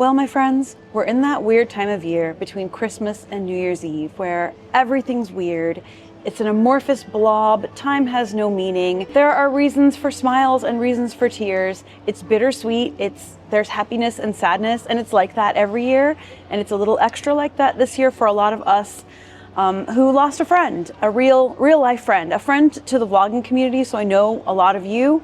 Well, my friends, we're in that weird time of year between Christmas and New Year's Eve where everything's weird. It's an amorphous blob. Time has no meaning. There are reasons for smiles and reasons for tears. It's bittersweet. There's happiness and sadness, and it's like that every year. And it's a little extra like that this year for a lot of us who lost a friend, a real life friend, a friend to the vlogging community. So I know a lot of you.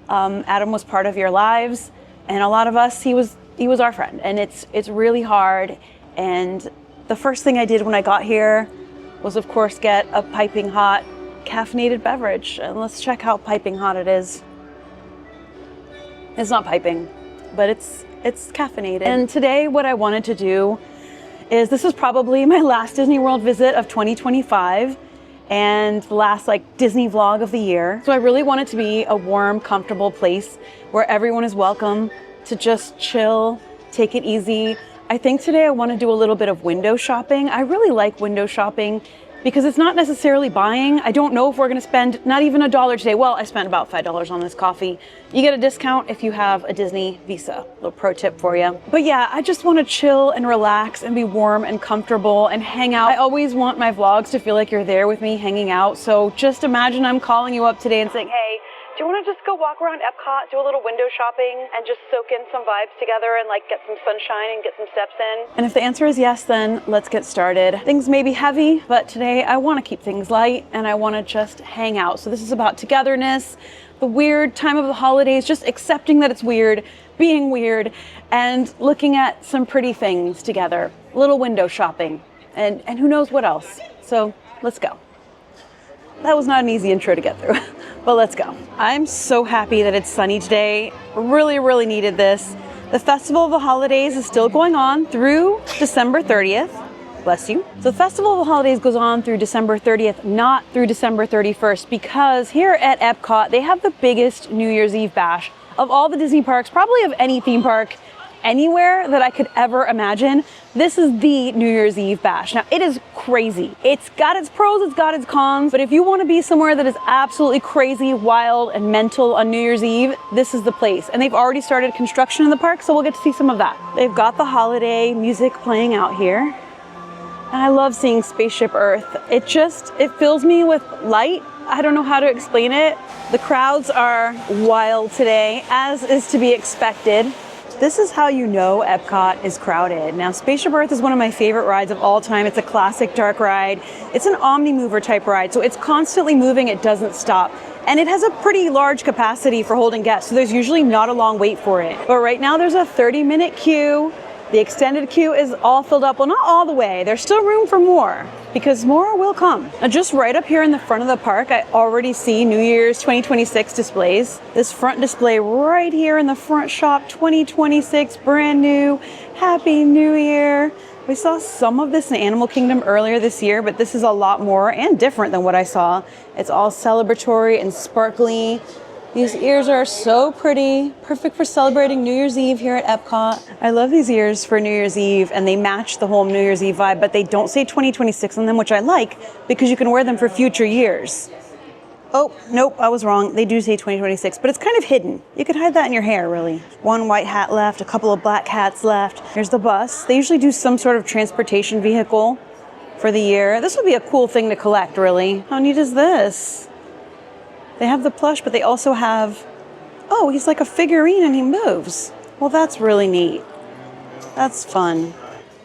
Adam was part of your lives, and a lot of us, he was our friend, and it's really hard. And the first thing I did when I got here was, of course, get a piping hot caffeinated beverage. And let's check how piping hot it is. It's not piping, but it's caffeinated. And today what I wanted to do is, this is probably my last Disney World visit of 2025 and the last Disney vlog of the year. So I really want it to be a warm, comfortable place where everyone is welcome to just chill, take it easy. I think today I want to do a little bit of window shopping. I really like window shopping because it's not necessarily buying. I don't know if we're going to spend not even $1 today. Well, I spent about $5 on this coffee. You get a discount if you have a Disney Visa. Little pro tip for you. But yeah, I just want to chill and relax and be warm and comfortable and hang out. I always want my vlogs to feel like you're there with me hanging out. So just imagine I'm calling you up today and saying, hey, do you want to just go walk around Epcot, do a little window shopping, and just soak in some vibes together and get some sunshine and get some steps in? And if the answer is yes, then let's get started. Things may be heavy, but today I want to keep things light and I want to just hang out. So this is about togetherness, the weird time of the holidays, just accepting that it's weird, being weird, and looking at some pretty things together. A little window shopping, and who knows what else. So let's go. That was not an easy intro to get through, but let's go. I'm so happy that it's sunny today. Really needed this. The Festival of the Holidays is still going on through December 30th. Bless you. So the Festival of the Holidays goes on through December 30th, not through December 31st, because here at Epcot, they have the biggest New Year's Eve bash of all the Disney parks, probably of any theme park anywhere that I could ever imagine. This is the New Year's Eve bash. Now, it is crazy. It's got its pros, it's got its cons, but if you want to be somewhere that is absolutely crazy, wild, and mental on New Year's Eve, this is the place. And they've already started construction in the park, so we'll get to see some of that. They've got the holiday music playing out here. And I love seeing Spaceship Earth. It fills me with light. I don't know how to explain it. The crowds are wild today, as is to be expected. This is how you know Epcot is crowded. Now, Spaceship Earth is one of my favorite rides of all time. It's a classic dark ride. It's an omni-mover type ride, so it's constantly moving, it doesn't stop. And it has a pretty large capacity for holding guests, so there's usually not a long wait for it. But right now there's a 30-minute queue. The extended queue is all filled up. Well, not all the way. There's still room for more, because more will come. Now, just right up here in the front of the park, I already see New Year's 2026 displays. This front display right here in the front shop, 2026, brand new, Happy New Year. We saw some of this in Animal Kingdom earlier this year, but this is a lot more and different than what I saw. It's all celebratory and sparkly. These ears are so pretty, perfect for celebrating New Year's Eve here at Epcot. I love these ears for New Year's Eve, and they match the whole New Year's Eve vibe, but they don't say 2026 on them, which I like, because you can wear them for future years. Oh, nope, I was wrong. They do say 2026, but it's kind of hidden. You could hide that in your hair, really. One white hat left, a couple of black hats left. Here's the bus. They usually do some sort of transportation vehicle for the year. This would be a cool thing to collect, really. How neat is this? They have the plush, but they also have, oh, he's like a figurine and he moves. Well, that's really neat. That's fun.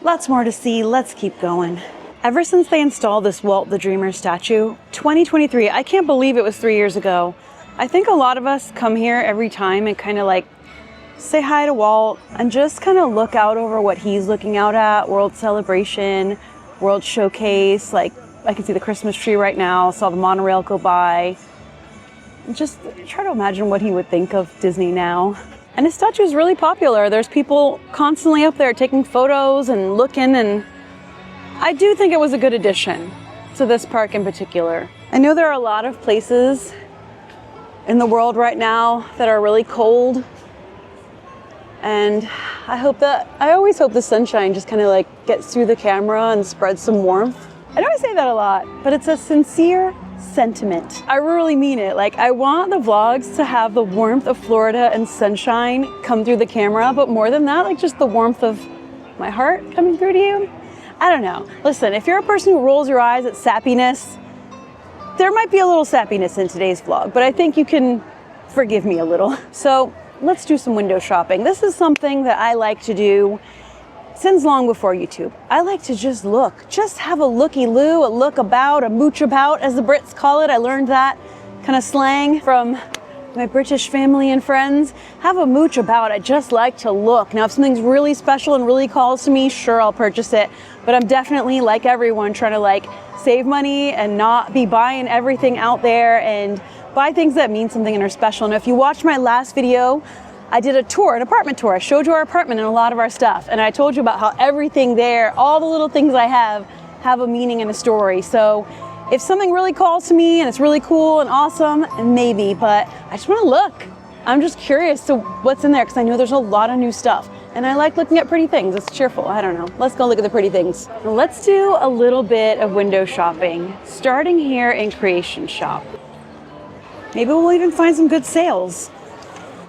Lots more to see. Let's keep going. Ever since they installed this Walt the Dreamer statue, 2023, I can't believe it was 3 years ago. I think a lot of us come here every time and kind of say hi to Walt and just kind of look out over what he's looking out at. World Celebration, World Showcase. I can see the Christmas tree right now. Saw the monorail go by. Just try to imagine what he would think of Disney now. And his statue is really popular. There's people constantly up there taking photos and looking, and I do think it was a good addition to this park in particular. I know there are a lot of places in the world right now that are really cold, and I always hope the sunshine just kind of gets through the camera and spreads some warmth. I know I say that a lot, but it's a sincere sentiment. I really mean it. Like, I want the vlogs to have the warmth of Florida and sunshine come through the camera, but more than that, like just the warmth of my heart coming through to you. I don't know. Listen, if you're a person who rolls your eyes at sappiness, there might be a little sappiness in today's vlog, but I think you can forgive me a little. So let's do some window shopping. This is something that I like to do since long before YouTube. I like to just look, just have a looky-loo, a look about, a mooch about, as the Brits call it. I learned that kind of slang from my British family and friends. Have a mooch about. I just like to look. Now, if something's really special and really calls to me, sure, I'll purchase it. But I'm definitely, like everyone, trying to like save money and not be buying everything out there and buy things that mean something and are special. And if you watched my last video, I did a tour, an apartment tour. I showed you our apartment and a lot of our stuff. And I told you about how everything there, all the little things I have a meaning and a story. So if something really calls to me and it's really cool and awesome, maybe, but I just want to look. I'm just curious to what's in there because I know there's a lot of new stuff. And I like looking at pretty things. It's cheerful. I don't know. Let's go look at the pretty things. Let's do a little bit of window shopping, starting here in Creation Shop. Maybe we'll even find some good sales.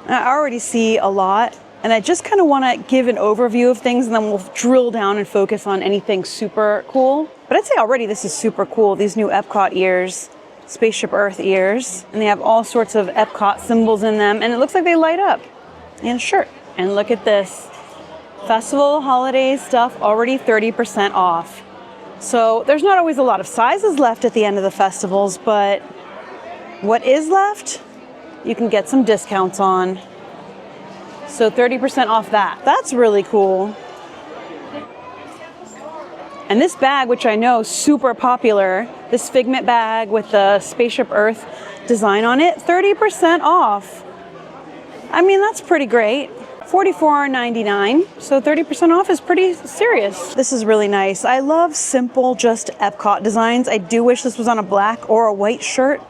I already see a lot, and I just kind of want to give an overview of things, and then we'll drill down and focus on anything super cool. But I'd say already this is super cool. These new Epcot ears, Spaceship Earth ears, and they have all sorts of Epcot symbols in them, and it looks like they light up. And a shirt. And look at this. Festival holiday stuff already 30% off. So there's not always a lot of sizes left at the end of the festivals, but what is left, you can get some discounts on. So 30% off that. That's really cool. And this bag, which I know is super popular, this Figment bag with the Spaceship Earth design on it, 30% off. I mean, that's pretty great. $44.99, so 30% off is pretty serious. This is really nice. I love simple, just Epcot designs. I do wish this was on a black or a white shirt,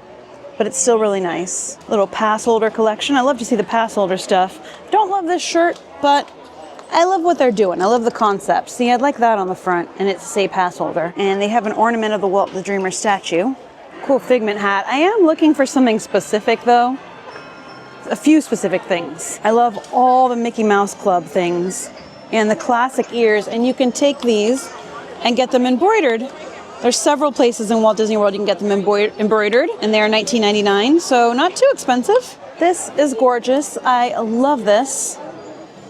but it's still really nice. Little pass holder collection. I love to see the pass holder stuff. Don't love this shirt, but I love what they're doing. I love the concept. See, I'd like that on the front, and it's say pass holder. And they have an ornament of the Walt the Dreamer statue. Cool Figment hat. I am looking for something specific though. A few specific things. I love all the Mickey Mouse Club things and the classic ears, and you can take these and get them embroidered. There's several places in Walt Disney World you can get them embroidered, and they are $19.99, so not too expensive. This is gorgeous. I love this.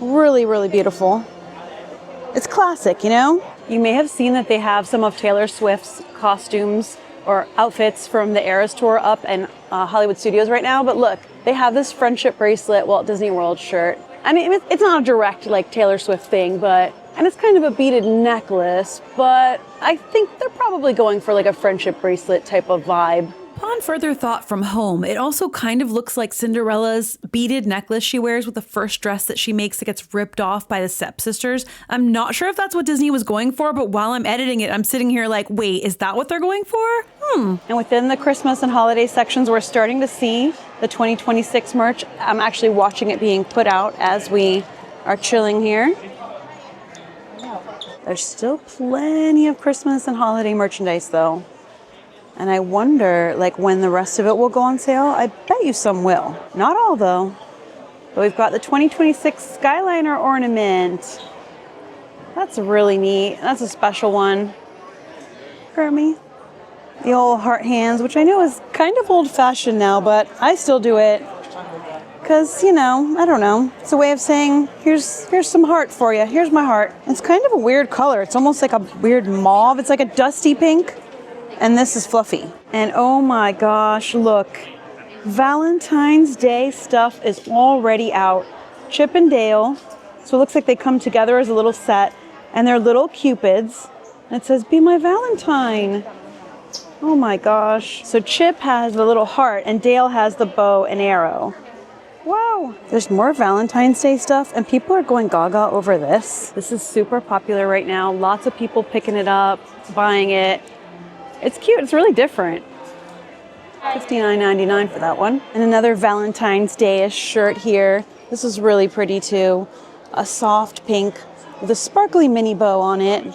Really, really beautiful. It's classic, you know? You may have seen that they have some of Taylor Swift's costumes or outfits from the Eras Tour up in Hollywood Studios right now, but look, they have this friendship bracelet Walt Disney World shirt. I mean, it's not a direct like Taylor Swift thing, and it's kind of a beaded necklace, but I think they're probably going for like a friendship bracelet type of vibe. Upon further thought from home, it also kind of looks like Cinderella's beaded necklace she wears with the first dress that she makes that gets ripped off by the stepsisters. I'm not sure if that's what Disney was going for, but while I'm editing it, I'm sitting here like, wait, is that what they're going for? And within the Christmas and holiday sections, we're starting to see the 2026 merch. I'm actually watching it being put out as we are chilling here. There's still plenty of Christmas and holiday merchandise though. And I wonder, like, when the rest of it will go on sale. I bet you some will. Not all, though. But we've got the 2026 Skyliner ornament. That's really neat. That's a special one. Hermie. The old heart hands, which I know is kind of old-fashioned now, but I still do it. Because, you know, I don't know. It's a way of saying, here's some heart for you. Here's my heart. It's kind of a weird color. It's almost like a weird mauve. It's like a dusty pink. And this is fluffy. And oh my gosh, look. Valentine's Day stuff is already out. Chip and Dale. So it looks like they come together as a little set. And they're little cupids. And it says, "Be my Valentine." Oh my gosh. So Chip has the little heart and Dale has the bow and arrow. Whoa. There's more Valentine's Day stuff and people are going gaga over this. This is super popular right now. Lots of people picking it up, buying it. It's cute. It's really different. $59.99 for that one. And another Valentine's Day-ish shirt here. This is really pretty too. A soft pink with a sparkly mini bow on it.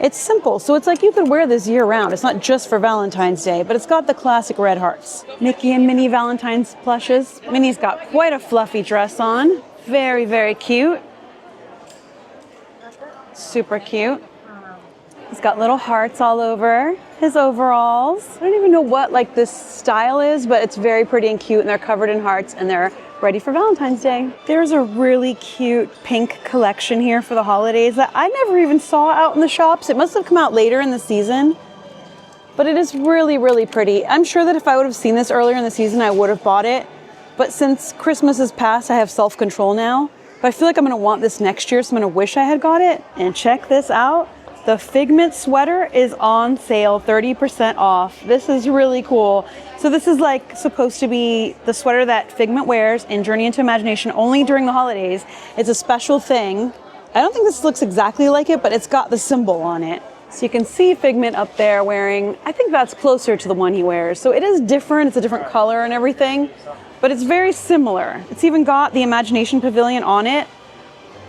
It's simple, so it's like you could wear this year round. It's not just for Valentine's Day, but it's got the classic red hearts. Mickey and Minnie Valentine's plushes. Minnie's got quite a fluffy dress on. Very, very cute. Super cute. He's got little hearts all over his overalls. I don't even know what like this style is, but it's very pretty and cute, and they're covered in hearts, and they're ready for Valentine's Day. There's a really cute pink collection here for the holidays that I never even saw out in the shops. It must have come out later in the season, but it is really, really pretty. I'm sure that if I would have seen this earlier in the season, I would have bought it. But since Christmas is past, I have self-control now. But I feel like I'm gonna want this next year, so I'm gonna wish I had got it. And check this out. The Figment sweater is on sale, 30% off. This is really cool. So this is like supposed to be the sweater that Figment wears in Journey into Imagination only during the holidays. It's a special thing. I don't think this looks exactly like it, but it's got the symbol on it. So you can see Figment up there wearing, I think that's closer to the one he wears. So it is different, it's a different color and everything, but it's very similar. It's even got the Imagination Pavilion on it.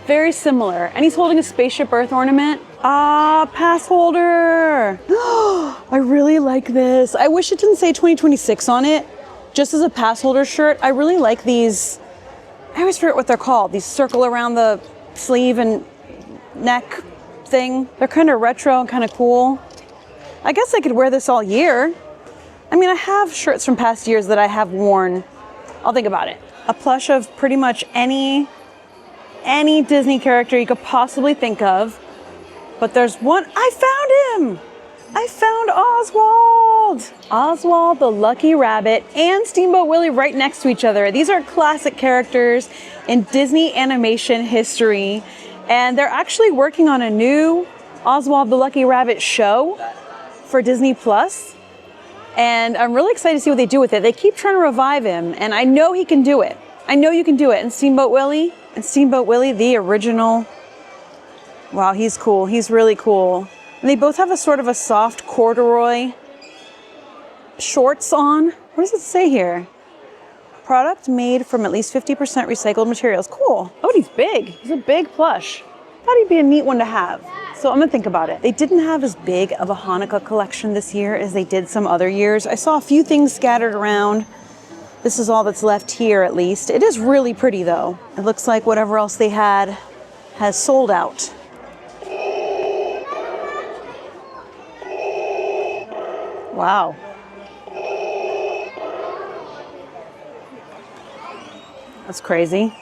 Very similar. And he's holding a spaceship Earth ornament. Ah, pass holder. I really like this. I wish it didn't say 2026 on it, just as a pass holder shirt. I really like these, I always forget what they're called. These circle around the sleeve and neck thing. They're kind of retro and kind of cool. I guess I could wear this all year. I mean, I have shirts from past years that I have worn. I'll think about it. A plush of pretty much any Disney character you could possibly think of. But there's one, I found him! I found Oswald! Oswald the Lucky Rabbit and Steamboat Willie right next to each other. These are classic characters in Disney animation history. And they're actually working on a new Oswald the Lucky Rabbit show for Disney Plus. And I'm really excited to see what they do with it. They keep trying to revive him, and I know he can do it. I know you can do it. And Steamboat Willie, the original. Wow, he's cool. He's really cool. And they both have a sort of a soft corduroy shorts on. What does it say here? Product made from at least 50% recycled materials. Cool. Oh, and he's big. He's a big plush. Thought he'd be a neat one to have. So I'm gonna think about it. They didn't have as big of a Hanukkah collection this year as they did some other years. I saw a few things scattered around. This is all that's left here, at least. It is really pretty, though. It looks like whatever else they had has sold out. Wow. That's crazy.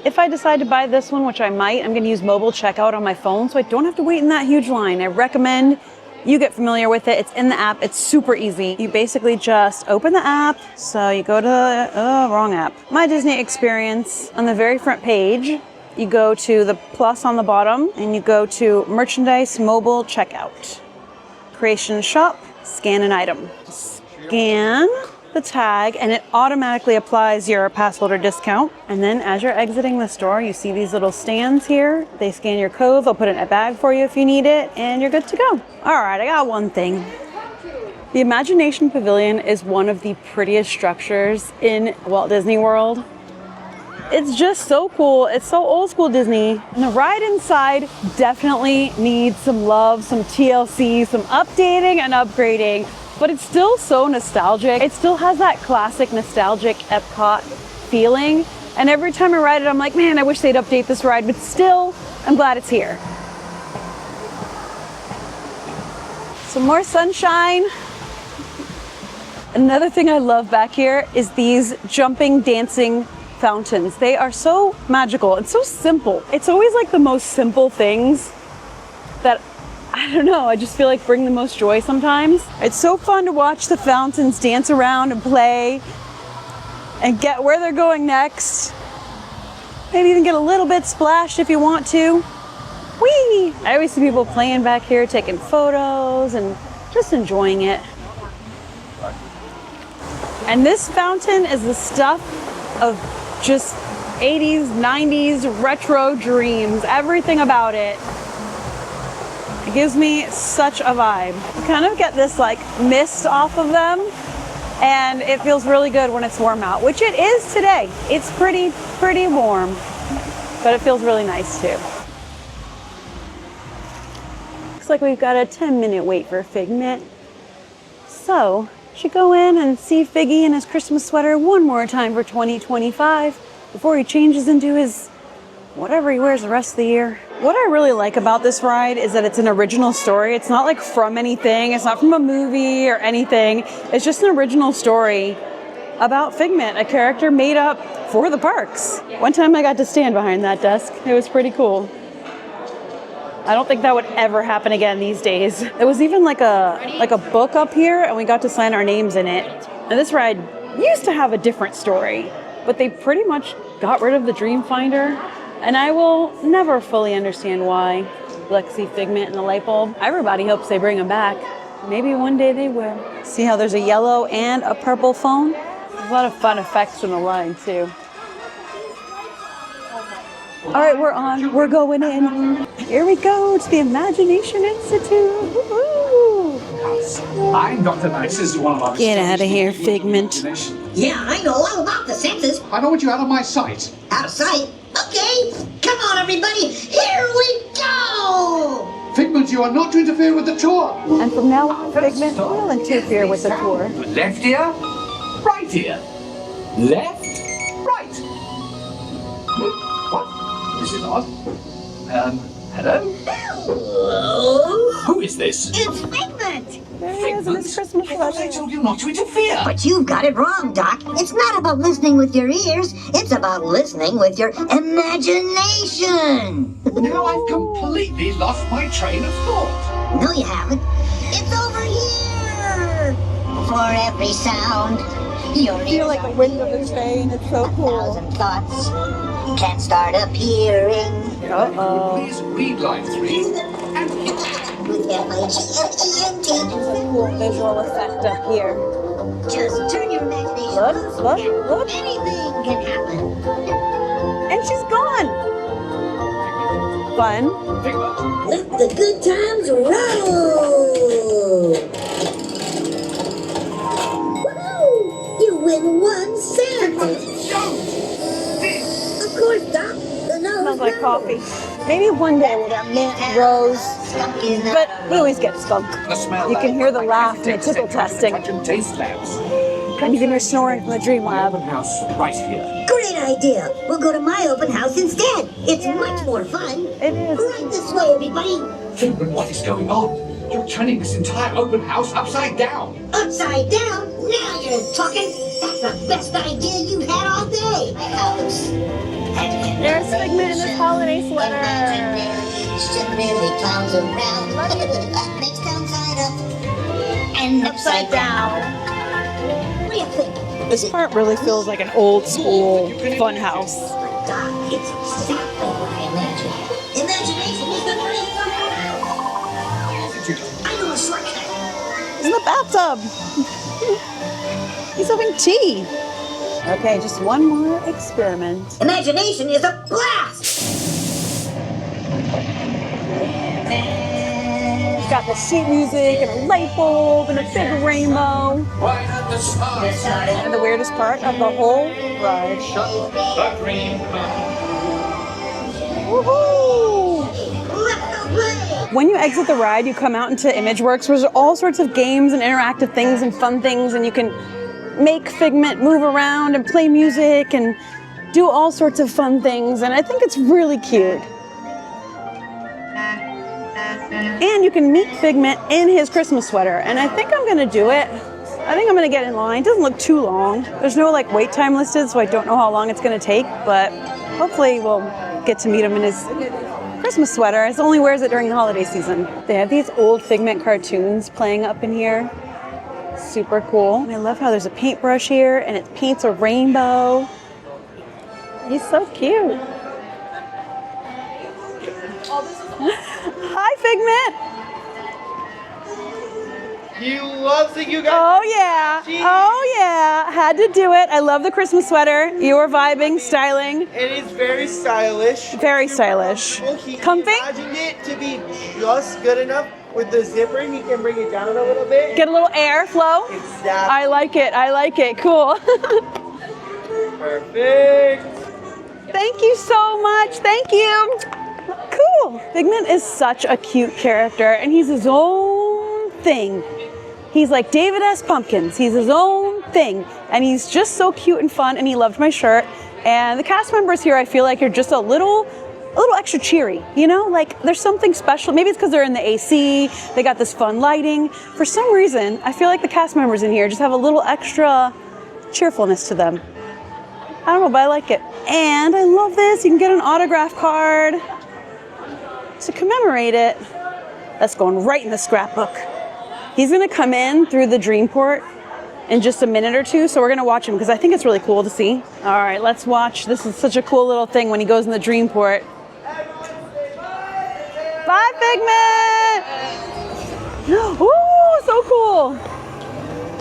If I decide to buy this one, which I might, I'm going to use mobile checkout on my phone so I don't have to wait in that huge line. I recommend you get familiar with it. It's in the app. It's super easy. You basically just open the app. So you go to, wrong app. My Disney Experience. On the very front page, you go to the plus on the bottom and you go to Merchandise Mobile Checkout. Creation Shop, scan an item. Scan the tag and it automatically applies your pass holder discount. And then as you're exiting the store, you see these little stands here. They scan your code, they'll put it in a bag for you if you need it, and you're good to go. All right, I got one thing. The Imagination Pavilion is one of the prettiest structures in Walt Disney World. It's just so cool. It's so old school Disney. And the ride inside definitely needs some love, some TLC, some updating and upgrading, but it's still so nostalgic. It still has that classic nostalgic Epcot feeling. And every time I ride it, I'm like, man, I wish they'd update this ride, but still, I'm glad it's here. Some more sunshine. Another thing I love back here is these jumping, dancing fountains. They are so magical. It's so simple. It's always like the most simple things that, I don't know, I just feel like bring the most joy sometimes. It's so fun to watch the fountains dance around and play and get where they're going next. Maybe even get a little bit splashed if you want to. Whee! I always see people playing back here, taking photos and just enjoying it. And this fountain is the stuff of just 80s, 90s retro dreams, everything about it. It gives me such a vibe. You kind of get this like mist off of them, and it feels really good when it's warm out, which it is today. It's pretty warm, but it feels really nice too. looks like we've got a 10-minute wait for Figment. So, should go in and see Figgy in his Christmas sweater one more time for 2025 before he changes into his whatever he wears the rest of the year. What I really like about this ride is that it's an original story. It's not like from anything. It's not from a movie or anything. It's just an original story about Figment, a character made up for the parks. One time I got to stand behind that desk. It was pretty cool. I don't think that would ever happen again these days. There was even like a book up here, and we got to sign our names in it. And this ride used to have a different story, but they pretty much got rid of the Dream Finder, and I will never fully understand why. Lexi, Figment, and the light bulb. Everybody hopes they bring them back. Maybe one day they will. See how there's a yellow and a purple phone? There's a lot of fun effects in the line too. All right, we're on. We're going in. Here we go to the Imagination Institute. Woo-hoo. I'm Dr. Nice's one of our... Get out of here, Figment. Yeah, I know all about the senses. I don't want you out of my sight. Out of sight? Okay, come on everybody, here we go! Figment, you are not to interfere with the tour. And from now on, Figment will interfere with the tour. Left ear, right ear. Left, right. What? This is odd. Hello? Hello? Who is this? It's Figment! There he is in his Christmas I sweater. told you not to interfere. But you've got it wrong, Doc. It's not about listening with your ears, it's about listening with your imagination! Now I've completely lost my train of thought. No, you haven't. It's over here! For every sound, your ears like the wind of his vein. It's so cool. 1,000 thoughts can start appearing. Uh-oh. Please read line 3 and With F-I-G-M-E-N-T. There's a cool visual effect up here. Just turn your imagination Look, loose look, and look. anything can happen. And she's gone. Fun. Figment. Let the good times roll. Woo! You win one cent. Of course, Doc. The nose Smells like knows. coffee. Maybe one day we'll get mint, rose, Skunk is not but we always get skunk. The smell. You can hear the laugh and the tickle testing. Touch and taste labs. And you can hear snoring from the Dream Lab. Open house right here. Great idea. We'll go to my open house instead. It's much more fun. It is. Right this way, everybody. Figment, what is going on? You're turning this entire open house upside down. Upside down? Now you're talking. That's the best idea you've had all day. House. There's Figment in his holiday sweater. Imagination really clowns around. Makes downside up and upside down. What do you think? This part really feels like an old school fun house. Doc, it's exactly what I imagined. Imagination is the brain of I know a shortcut. He's in the bathtub. He's having tea. Okay, just one more experiment. Imagination is a blast! It's got the sheet music and a light bulb and a big rainbow. Right at the start. And the weirdest part of the whole ride. The dream comes. Woohoo! Let's go play! When you exit the ride, you come out into ImageWorks, where there's all sorts of games and interactive things and fun things, and you can make Figment move around and play music and do all sorts of fun things, and I think it's really cute. And you can meet Figment in his Christmas sweater, and I think I'm gonna do it. I think I'm gonna get in line. It doesn't look too long. There's no like wait time listed, so I don't know how long it's gonna take, but hopefully we'll get to meet him in his Christmas sweater. He only wears it during the holiday season. They have these old Figment cartoons playing up in here. Super cool. And I love how there's a paintbrush here and it paints a rainbow. He's so cute. Hi, Figment. You love the you guys. Oh yeah. Oh yeah. Had to do it. I love the Christmas sweater. You were vibing, styling. It is very stylish. Very stylish. He Comfy? imagined it to be just good enough. With the zipper, he can bring it down a little bit. Get a little air flow. Exactly. I like it. I like it. Cool. Perfect. Thank you so much. Thank you. Cool. cool. Figment is such a cute character, and he's his own thing. He's like David S. Pumpkins. He's his own thing, and he's just so cute and fun, and he loved my shirt. And the cast members here, I feel like, are just a little extra cheery, you know? Like, there's something special. Maybe it's because they're in the AC, they got this fun lighting. For some reason, I feel like the cast members in here just have a little extra cheerfulness to them. I don't know, but I like it. And I love this. You can get an autograph card to commemorate it. That's going right in the scrapbook. He's gonna come in through the Dreamport in just a minute or two, so we're gonna watch him because I think it's really cool to see. All right, let's watch. This is such a cool little thing when he goes in the Dreamport. Bye, Figment! Ooh, so cool.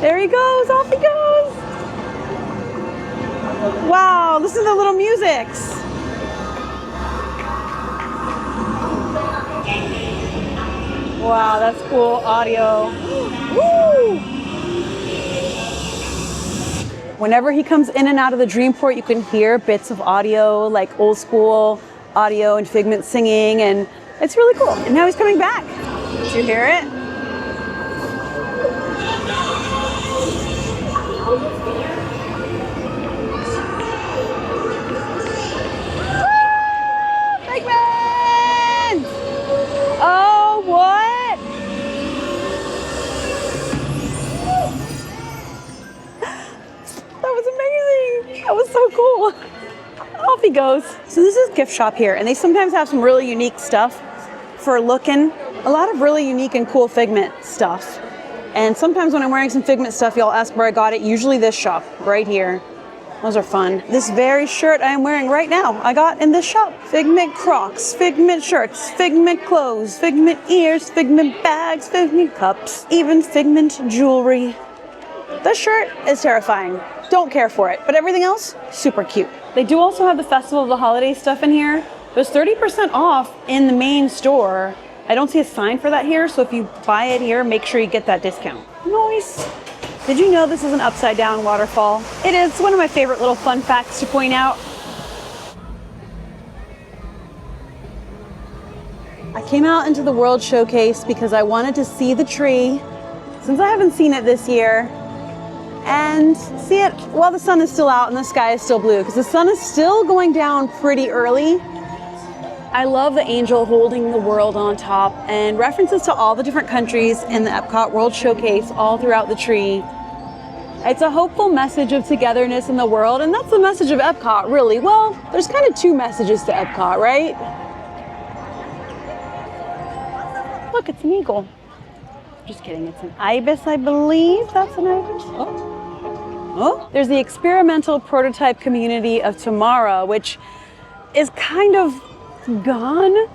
There he goes, off he goes. Wow, listen to the little musics. Wow, that's cool audio. Woo! Whenever he comes in and out of the Dreamport, you can hear bits of audio, like old school audio and Figment singing, and it's really cool. And now he's coming back. Did you hear it? Figment! Oh, what? That was amazing. That was so cool. Off he goes. So this is a gift shop here, and they sometimes have some really unique stuff for looking. A lot of really unique and cool Figment stuff. And sometimes when I'm wearing some Figment stuff, y'all ask where I got it. Usually this shop right here. Those are fun. This very shirt I am wearing right now, I got in this shop. Figment Crocs, Figment shirts, Figment clothes, Figment ears, Figment bags, Figment cups, even Figment jewelry. This shirt is terrifying. Don't care for it, but everything else, super cute. They do also have the Festival of the Holidays stuff in here. There's 30% off in the main store. I don't see a sign for that here, so if you buy it here, make sure you get that discount. Nice. Did you know this is an upside down waterfall? It is one of my favorite little fun facts to point out. I came out into the World Showcase because I wanted to see the tree, since I haven't seen it this year, and see it while the sun is still out and the sky is still blue, because the sun is still going down pretty early. I love the angel holding the world on top, and references to all the different countries in the Epcot World Showcase all throughout the tree. It's a hopeful message of togetherness in the world, and that's the message of Epcot, really. Well, there's kind of two messages to Epcot, right? Look, it's an eagle. Just kidding, it's an ibis, I believe. That's an ibis. Oh. There's the experimental prototype community of Tomorrow, which is kind of gone.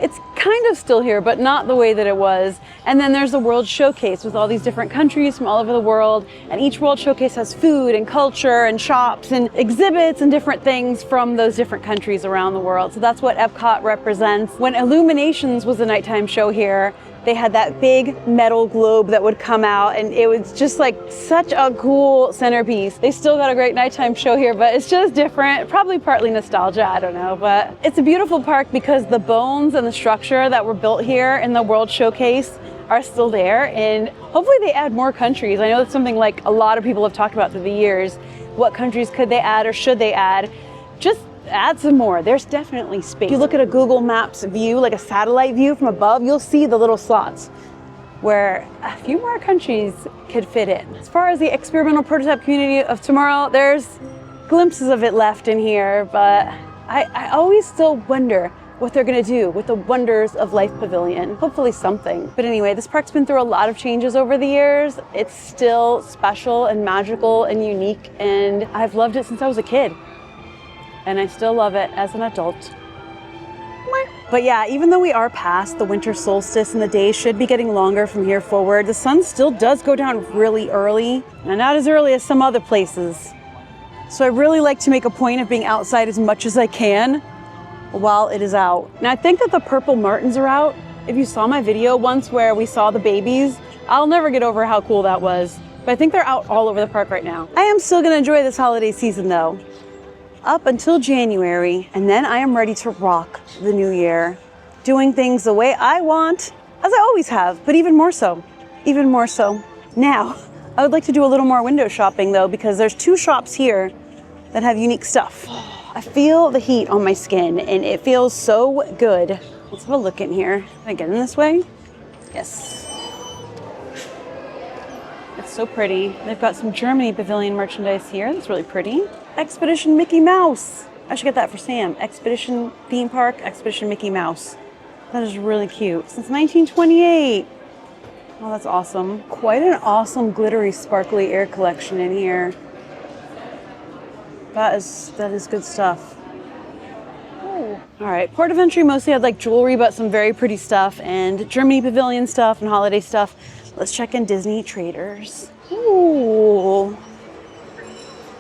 It's kind of still here, but not the way that it was. And then there's the World Showcase with all these different countries from all over the world. And each World Showcase has food and culture and shops and exhibits and different things from those different countries around the world. So that's what Epcot represents. When Illuminations was a nighttime show here, they had that big metal globe that would come out, and it was just like such a cool centerpiece. They still got a great nighttime show here, but it's just different. Probably partly nostalgia, I don't know. But it's a beautiful park because the bones and the structure that were built here in the World Showcase are still there, and hopefully they add more countries. I know that's something like a lot of people have talked about through the years. What countries could they add or should they add? Just add some more. There's definitely space. If you look at a Google Maps view, like a satellite view from above, you'll see the little slots where a few more countries could fit in. As far as the experimental prototype community of Tomorrow, there's glimpses of it left in here, but I always still wonder what they're gonna do with the Wonders of Life Pavilion. Hopefully something. But anyway, this park's been through a lot of changes over the years. It's still special and magical and unique, and I've loved it since I was a kid. And I still love it as an adult. But yeah, even though we are past the winter solstice and the days should be getting longer from here forward, the sun still does go down really early, and not as early as some other places. So I really like to make a point of being outside as much as I can while it is out. And I think that the purple martins are out. If you saw my video once where we saw the babies, I'll never get over how cool that was. But I think they're out all over the park right now. I am still gonna enjoy this holiday season though, up until January, and then I am ready to rock the new year. doing things the way I want, as I always have, but even more so. Even more so. Now, I would like to do a little more window shopping though, because there's 2 shops here that have unique stuff. I feel the heat on my skin and it feels so good. Let's have a look in here. Can I get in this way? Yes. It's so pretty. They've got some Germany Pavilion merchandise here. That's really pretty. Expedition Mickey Mouse. I should get that for Sam. Expedition Theme Park, Expedition Mickey Mouse. That is really cute. Since 1928. Oh, that's awesome. Quite an awesome glittery, sparkly air collection in here. That is good stuff. Ooh. All right, Port of Entry mostly had like jewelry, but some very pretty stuff, and Germany Pavilion stuff and holiday stuff. Let's check in Disney Traders. Ooh.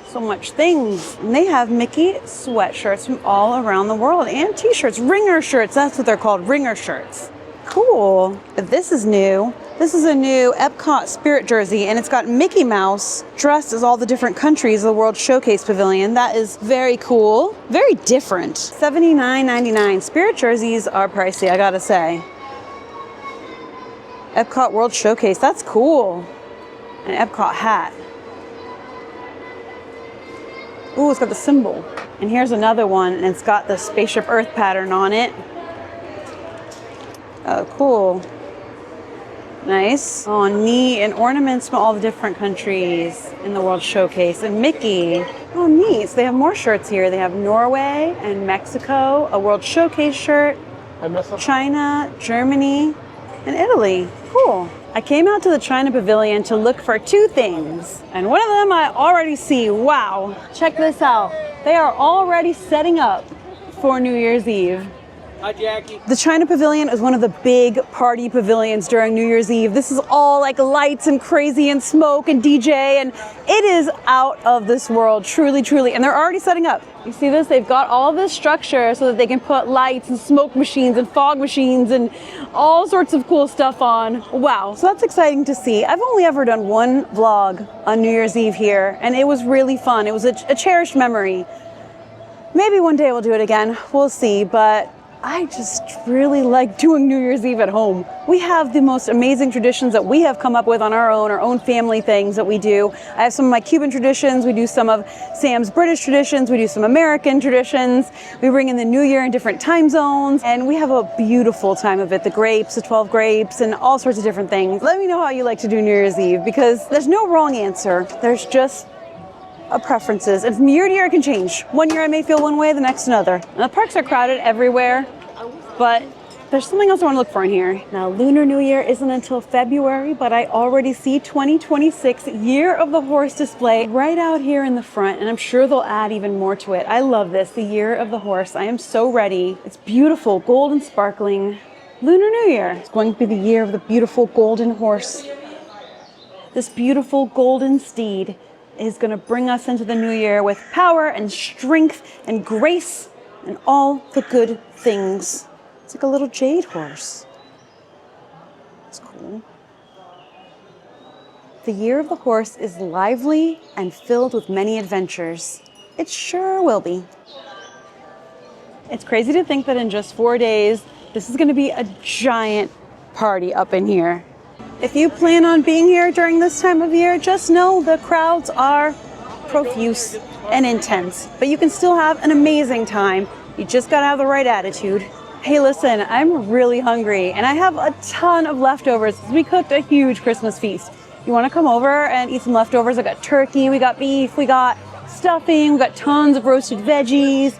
So much things. And they have Mickey sweatshirts from all around the world and t-shirts, ringer shirts. That's what they're called, ringer shirts. Cool. This is new. This is a new Epcot Spirit jersey, and it's got Mickey Mouse dressed as all the different countries of the World Showcase Pavilion. That is very cool. Very different. $79.99. Spirit jerseys are pricey, I gotta say. Epcot World Showcase, that's cool. An Epcot hat. Ooh, it's got the symbol. And here's another one, and it's got the Spaceship Earth pattern on it. Oh, cool. Nice. Oh, neat. And ornaments from all the different countries in the World Showcase. And Mickey. Oh, neat. So they have more shirts here. They have Norway and Mexico, a World Showcase shirt, China, Germany, and Italy. Cool. I came out to the China Pavilion to look for 2 things. And one of them I already see. Wow. Check this out. They are already setting up for New Year's Eve. Hi, Jackie. The China Pavilion is one of the big party pavilions during New Year's Eve. This is all like lights and crazy and smoke and DJ, and it is out of this world, truly, truly. And they're already setting up. You see this? They've got all this structure so that they can put lights and smoke machines and fog machines and all sorts of cool stuff on. Wow, so that's exciting to see. I've only ever done 1 vlog on New Year's Eve here, and it was really fun. It was a cherished memory. Maybe one day we'll do it again. We'll see, but I just really like doing New Year's Eve at home. We have the most amazing traditions that we have come up with on our own family things that we do. I have some of my Cuban traditions. We do some of Sam's British traditions. We do some American traditions. We bring in the New Year in different time zones, and we have a beautiful time of it. The grapes, the 12 grapes, and all sorts of different things. Let me know how you like to do New Year's Eve, because there's no wrong answer. There's just preferences, and from year to year it can change. One year I may feel one way, the next another. And the parks are crowded everywhere, but there's something else I want to look for in here. Now, Lunar New Year isn't until February, but I already see 2026 Year of the Horse display right out here in the front, and I'm sure they'll add even more to it. I love this, the Year of the Horse. I am so ready. It's beautiful, gold and sparkling. Lunar New Year. It's going to be the year of the beautiful golden horse. This beautiful golden steed is going to bring us into the new year with power and strength and grace and all the good things. It's like a little jade horse. It's cool. The Year of the Horse is lively and filled with many adventures. It sure will be. It's crazy to think that in just 4 days, this is going to be a giant party up in here. If you plan on being here during this time of year, just know the crowds are profuse and intense, but you can still have an amazing time. You just gotta have the right attitude. Hey, listen, I'm really hungry and I have a ton of leftovers. We cooked a huge Christmas feast. You wanna come over and eat some leftovers? I got turkey, we got beef, we got stuffing, we got tons of roasted veggies,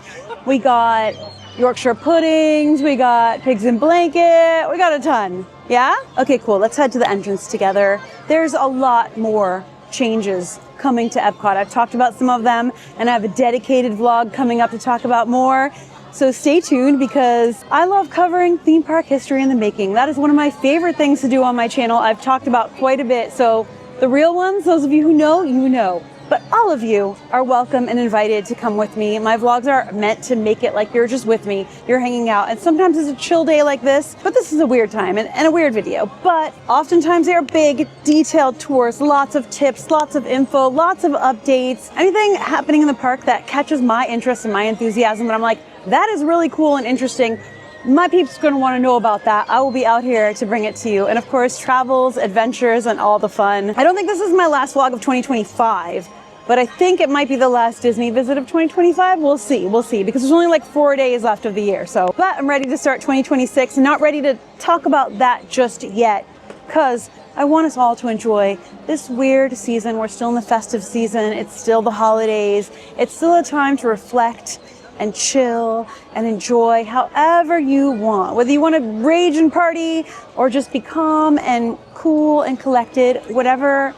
we got Yorkshire puddings, we got pigs in blanket, we got a ton. Yeah? Okay, cool. Let's head to the entrance together. There's a lot more changes coming to Epcot. I've talked about some of them, and I have a dedicated vlog coming up to talk about more. So stay tuned, because I love covering theme park history in the making. That is one of my favorite things to do on my channel. I've talked about quite a bit. So the real ones, those of you who know, you know. But all of you are welcome and invited to come with me. My vlogs are meant to make it like you're just with me, you're hanging out. And sometimes it's a chill day like this, but this is a weird time and a weird video. But oftentimes they are big, detailed tours, lots of tips, lots of info, lots of updates, anything happening in the park that catches my interest and my enthusiasm. And I'm like, that is really cool and interesting. my peeps are going to want to know about that. I will be out here to bring it to you. And of course, travels, adventures, and all the fun. I don't think this is my last vlog of 2025, but I think it might be the last Disney visit of 2025. We'll see, because there's only like 4 days left of the year. So, but I'm ready to start 2026, and not ready to talk about that just yet, because I want us all to enjoy this weird season. We're still in the festive season. It's still the holidays. It's still a time to reflect and chill and enjoy however you want. Whether you want to rage and party or just be calm and cool and collected, whatever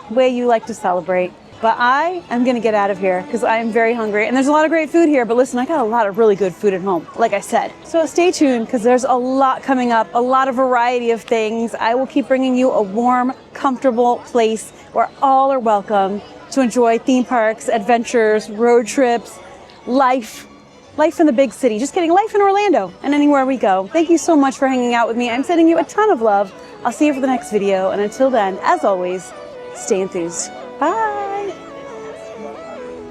way you like to celebrate. But I am going to get out of here because I am very hungry, and there's a lot of great food here. But listen, I got a lot of really good food at home, like I said. So stay tuned because there's a lot coming up, a lot of variety of things. I will keep bringing you a warm, comfortable place where all are welcome to enjoy theme parks, adventures, road trips, life in the big city. Just kidding, life in Orlando and anywhere we go. Thank you so much for hanging out with me. I'm sending you a ton of love. I'll see you for the next video. And until then, as always, stay enthused. Bye.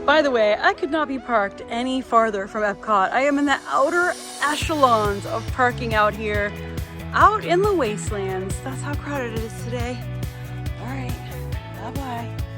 By the way, I could not be parked any farther from Epcot. I am in the outer echelons of parking out here, out in the wastelands. That's how crowded it is today. All right, bye-bye.